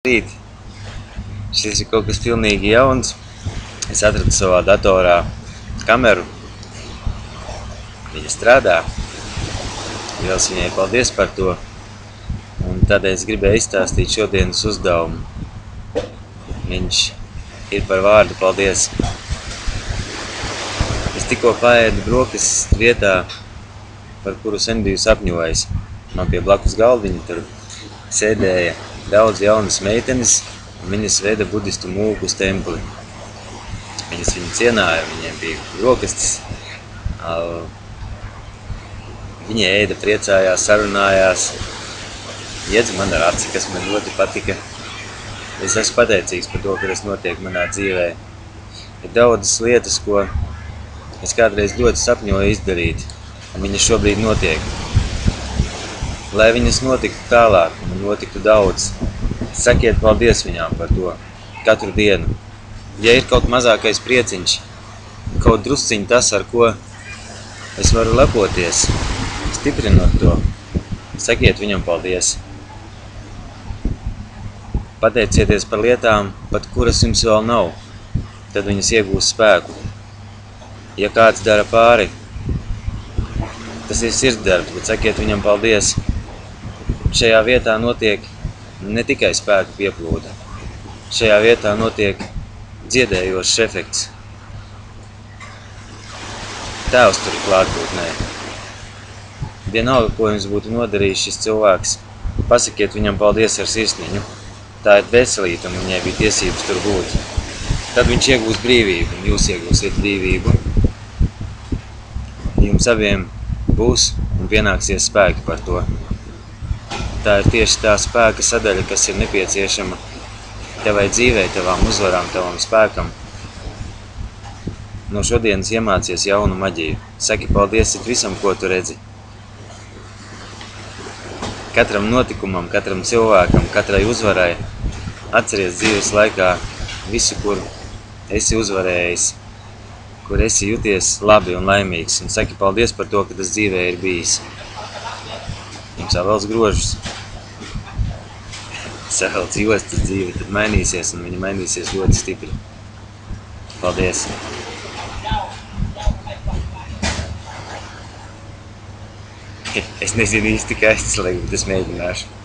Rīt. Šis ir kaut kas pilnīgi jauns. Es atradu savā datorā kameru. Viņa strādā. Liels viņai paldies par to. Un tādēļ es gribēju izstāstīt šodienas uzdevumu. Viņš ir par vārdu paldies. Es tikko paēdu brokastis vietā, par kuru sen biju sapņojis. Man pie blakus galdiņa tur sēdēja daudz jaunas meitenes, un viņas veda budistu mūku uz templi. Viņas viņu cienāja, viņiem bija brokastis. Viņi ēda, priecājās, sarunājās, iedza man ar aci, kas man ļoti patika. Es esmu pateicīgs par to, ka tas notiek manā dzīvē. Ir daudzas lietas, ko es kādreiz ļoti sapņoju izdarīt, un viņas šobrīd notiek. Lai viņas notiktu tālāk, un notiktu daudz, sakiet paldies viņām par to, katru dienu. Ja ir kaut mazākais prieciņš, kaut drusciņ tas, ar ko es varu lepoties, stiprinot to, sakiet viņam paldies. Pateicieties par lietām, pat kuras jums vēl nav, tad viņas iegūs spēku. Ja kāds dara pāri, tas ir sirdsdarbs, bet sakiet viņam paldies. Šajā vietā notiek ne tikai spēku pieplūde. Šajā vietā notiek dziedējošs efekts. Tēvs tur ir klātbūtnē. Vienalga, ko jums būtu nodarījis šis cilvēks, pasakiet viņam paldies ar sirsniņu. Tā ir veselīta, un viņai bija tiesības tur būt. Tad viņš iegūs brīvību, un jūs iegūsiet brīvību. Jums abiem būs un pienāksies spēki par to. Tā ir tieši tā spēka sadaļa, kas ir nepieciešama tevai dzīvei, tavām uzvarām, tavam spēkam. No šodienas iemācies jaunu maģiju. Saki paldies visam, ko tu redzi. Katram notikumam, katram cilvēkam, katrai uzvarai atceries dzīves laikā visu, kur esi uzvarējis, kur esi jūties labi un laimīgs. Un saki paldies par to, ka tas dzīvē ir bijis. Jums vēlas grožus. Savelc jostas dzīve, tad mainīsies, un viņa mainīsies ļoti stipri. Paldies! Es nezinu īsti, kā es slēgu, bet es mēģināšu.